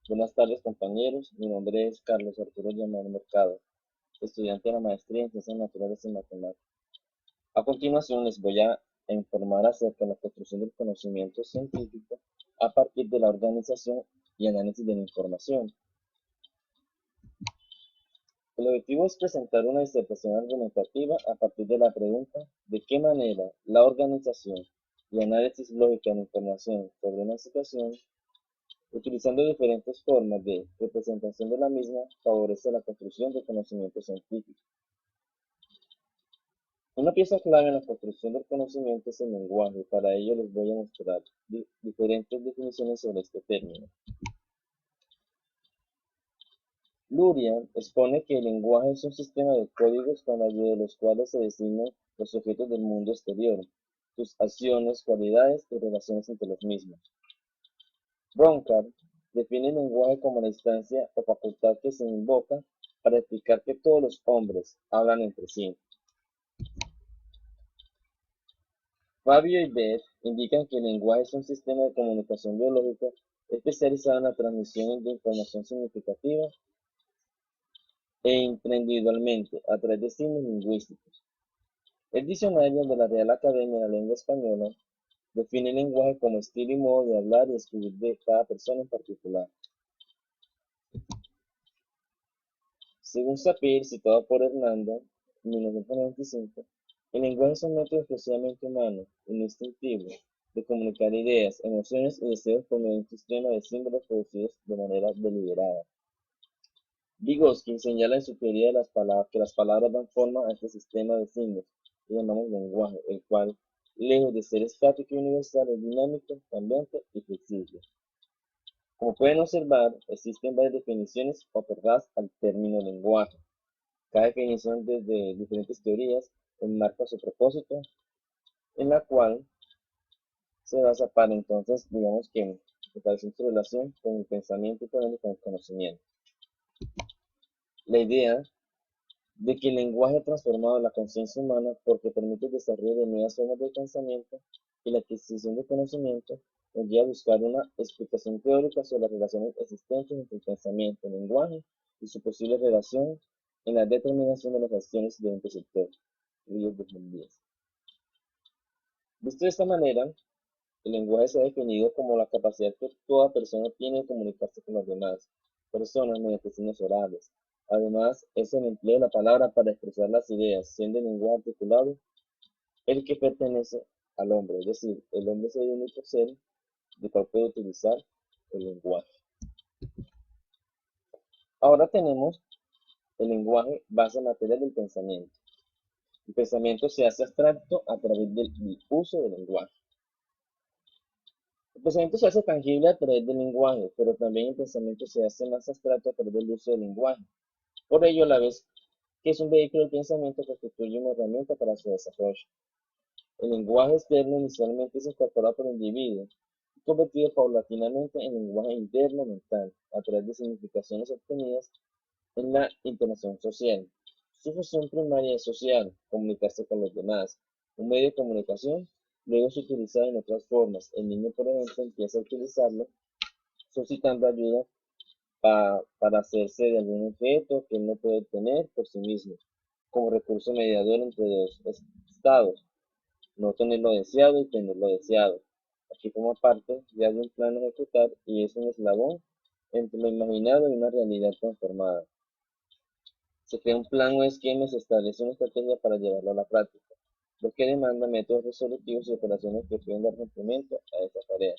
Buenas tardes, compañeros. Mi nombre es Carlos Arturo Llamar Mercado, estudiante de la maestría en Ciencias Naturales y Matemáticas. A continuación les voy a informar acerca de la construcción del conocimiento científico a partir de la organización y análisis de la información. El objetivo es presentar una disertación argumentativa a partir de la pregunta de qué manera la organización y análisis lógica de la información sobre una situación, utilizando diferentes formas de representación de la misma, favorece la construcción del conocimiento científico. Una pieza clave en la construcción del conocimiento es el lenguaje, y para ello les voy a mostrar diferentes definiciones sobre este término. Luria expone que el lenguaje es un sistema de códigos con la ayuda de los cuales se designan los objetos del mundo exterior, sus acciones, cualidades y relaciones entre los mismos. Broncar define el lenguaje como la instancia o facultad que se invoca para explicar que todos los hombres hablan entre sí. Fabio y Beth indican que el lenguaje es un sistema de comunicación biológica especializado en la transmisión de información significativa e intraindividualmente a través de signos lingüísticos. El diccionario de la Real Academia de la Lengua Española define el lenguaje como estilo y modo de hablar y escribir de cada persona en particular. Según Sapir, citado por Hernando, en 1995, el lenguaje es un método exclusivamente humano y no instintivo de comunicar ideas, emociones y deseos por medio de un sistema de símbolos producidos de manera deliberada. Vygotsky señala en su teoría de las palabras que las palabras dan forma a este sistema de signos que llamamos lenguaje, el cual, lejos de ser estático y universal, es dinámico, cambiante y flexible. Como pueden observar, existen varias definiciones otorgadas al término lenguaje. Cada definición desde diferentes teorías enmarca su propósito, en la cual se basa para entonces, digamos que, establecer su relación con el pensamiento y con el conocimiento. La idea de que el lenguaje ha transformado la conciencia humana porque permite el desarrollo de nuevas formas de pensamiento y la adquisición de conocimiento nos lleva a buscar una explicación teórica sobre las relaciones existentes entre el pensamiento, el lenguaje y su posible relación en la determinación de las acciones de un sector. Ríos 2010. Visto de esta manera, el lenguaje se ha definido como la capacidad que toda persona tiene de comunicarse con las demás personas mediante signos orales. Además, es el empleo de la palabra para expresar las ideas, siendo el lenguaje articulado el que pertenece al hombre, es decir, el hombre es el único ser de cual puede utilizar el lenguaje. Ahora tenemos el lenguaje base material del pensamiento. El pensamiento se hace abstracto a través del uso del lenguaje. El pensamiento se hace tangible a través del lenguaje, pero también el pensamiento se hace más abstracto a través del uso del lenguaje. Por ello, a la vez que es un vehículo del pensamiento, constituye una herramienta para su desarrollo. El lenguaje externo inicialmente es incorporado por el individuo y convertido paulatinamente en lenguaje interno mental, a través de significaciones obtenidas en la interacción social. Su función primaria es social, comunicarse con los demás. Un medio de comunicación luego es utilizado en otras formas. El niño, por ejemplo, empieza a utilizarlo solicitando ayuda para hacerse de algún objeto que él no puede obtener por sí mismo, como recurso mediador entre dos estados, no tener lo deseado y tener lo deseado. Aquí forma parte de algún plan a ejecutar y es un eslabón entre lo imaginado y una realidad transformada. Se crea un plan o esquema y se establece una estrategia para llevarlo a la práctica, lo que demanda métodos resolutivos y operaciones que pueden dar cumplimiento a esta tarea.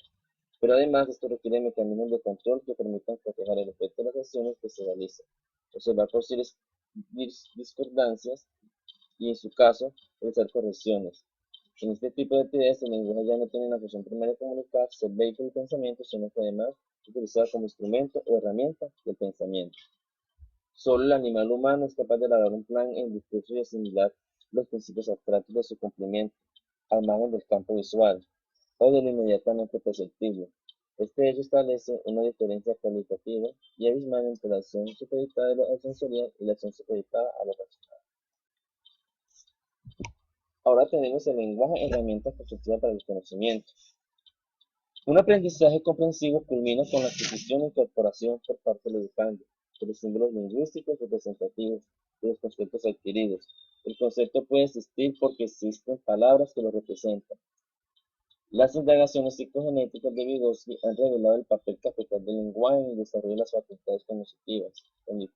Pero además esto requiere mecanismos de control que permitan proteger el efecto de las acciones que se realicen, observar posibles discordancias y, en su caso, realizar correcciones. En este tipo de actividades, el lenguaje ya no tiene una función primaria de comunicar, ser vehículo de pensamiento, sino que además es utilizado como instrumento o herramienta del pensamiento. Solo el animal humano es capaz de elaborar un plan en discurso y asimilar los principios abstractos de su cumplimiento, al margen del campo visual, o de lo inmediatamente perceptible. Este hecho establece una diferencia cualitativa y abismal entre la acción supeditada a lo sensorial y la acción supeditada a lo racional. Ahora tenemos el lenguaje, herramienta constructiva para el conocimiento. Un aprendizaje comprensivo culmina con la adquisición e incorporación por parte del educando de los símbolos lingüísticos representativos de los conceptos adquiridos. El concepto puede existir porque existen palabras que lo representan. Las indagaciones psicogenéticas de Vygotsky han revelado el papel capital del lenguaje en el desarrollo de las facultades cognitivas. El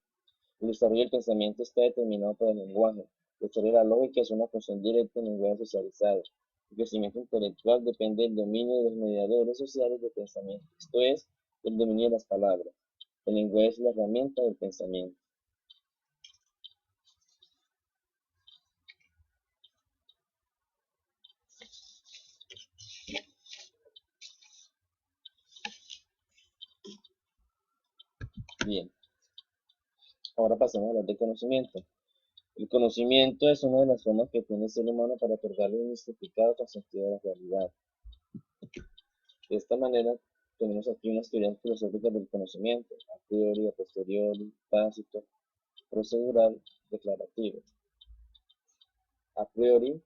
desarrollo del pensamiento está determinado por el lenguaje. El desarrollo de la lógica es una función directa del lenguaje socializado. El crecimiento intelectual depende del dominio de los mediadores sociales de pensamiento, esto es, el dominio de las palabras. El lenguaje es la herramienta del pensamiento. Bien, ahora pasemos a hablar de conocimiento. El conocimiento es una de las formas que tiene el ser humano para otorgarle un significado con sentido de la realidad. De esta manera, tenemos aquí unas teorías filosóficas del conocimiento: a priori, a posteriori, tácito, procedural, declarativo. A priori,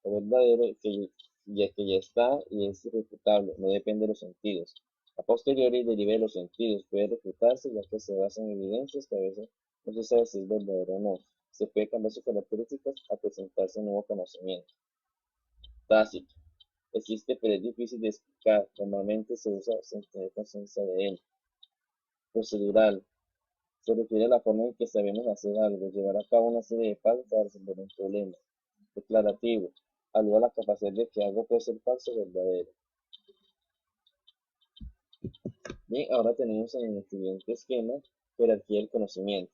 lo verdadero que ya está y es irrefutable, no depende de los sentidos. A posteriori, deriva de los sentidos, puede refutarse ya que se basa en evidencias que a veces no se sabe si es verdadero o no. Se puede cambiar sus características a presentarse un nuevo conocimiento. Tácito. Existe pero es difícil de explicar, normalmente se usa sin tener conciencia de él. Procedural. Se refiere a la forma en que sabemos hacer algo, llevar a cabo una serie de pasos para resolver un problema. Declarativo. Alude a la capacidad de que algo puede ser falso o verdadero. Bien, ahora tenemos en el siguiente esquema jerarquía del conocimiento.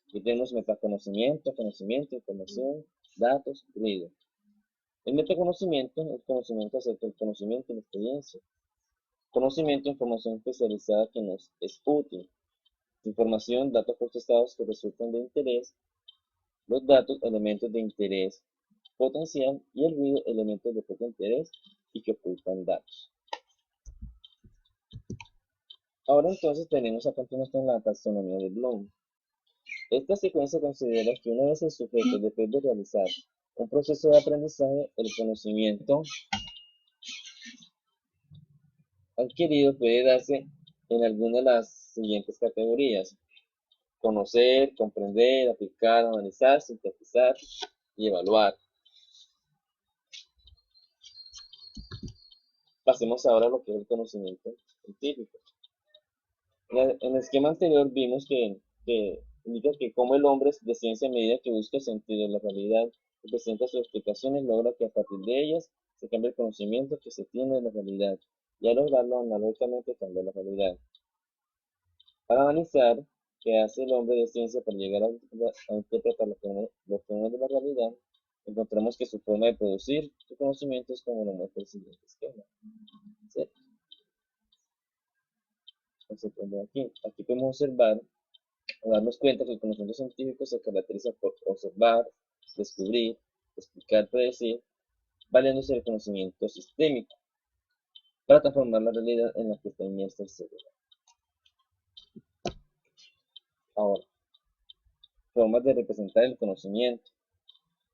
Aquí tenemos metaconocimiento, conocimiento, información, datos, ruido. El metaconocimiento es el conocimiento acerca del conocimiento y la experiencia. Conocimiento, información especializada que nos es útil. Información, datos procesados que resultan de interés. Los datos, elementos de interés potencial, y el ruido, elementos de poco interés y que ocultan datos. Ahora entonces tenemos a continuación la taxonomía de Bloom. Esta secuencia considera que una vez el sujeto, después de realizar un proceso de aprendizaje, el conocimiento adquirido puede darse en alguna de las siguientes categorías: conocer, comprender, aplicar, analizar, sintetizar y evaluar. Pasemos ahora a lo que es el conocimiento científico. En el esquema anterior vimos que indica que como el hombre de ciencia, a medida que busca sentido en la realidad y presenta sus explicaciones, logra que a partir de ellas se cambie el conocimiento que se tiene de la realidad, y al lograrlo analógicamente cambia la realidad. Para analizar qué hace el hombre de ciencia para llegar a interpretar los fenómenos de la realidad, encontramos que su forma de producir su conocimiento es como lo muestra el siguiente esquema. ¿Sí? Aquí podemos observar o darnos cuenta que el conocimiento científico se caracteriza por observar, descubrir, explicar, predecir, valiéndose del conocimiento sistémico para transformar la realidad en la que está inmerso el ser humano. Ahora, formas de representar el conocimiento.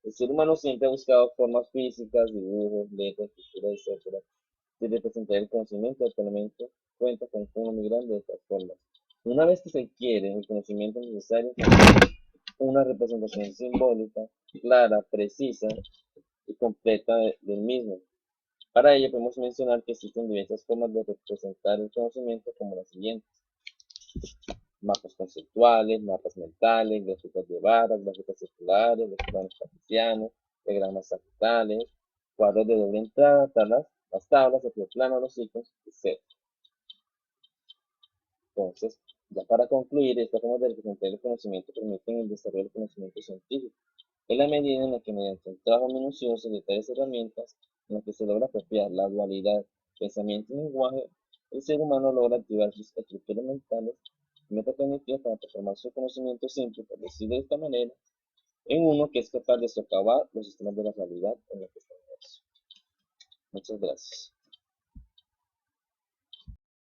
El ser humano siempre ha buscado formas físicas, dibujos, letras, escrituras, etc. de representar el conocimiento. Actualmente cuenta con un número muy grande de estas formas. Una vez que se adquiere el conocimiento necesario, una representación simbólica, clara, precisa y completa del mismo. Para ello podemos mencionar que existen diversas formas de representar el conocimiento, como las siguientes: mapas conceptuales, mapas mentales, gráficas de barras, gráficas circulares, diagramas cartesianos, diagramas sagitales, cuadros de doble entrada, las tablas, el plano, los ciclos, etc. Entonces, ya para concluir, estas formas de representar el conocimiento permiten el desarrollo del conocimiento científico, en la medida en la que mediante un trabajo minucioso de tales herramientas, en las que se logra apropiar la dualidad pensamiento y lenguaje, el ser humano logra activar sus estructuras mentales y metacognitivas para transformar su conocimiento simple, por decirlo de esta manera, en uno que es capaz de socavar los sistemas de la realidad en la que está inmerso. Muchas gracias.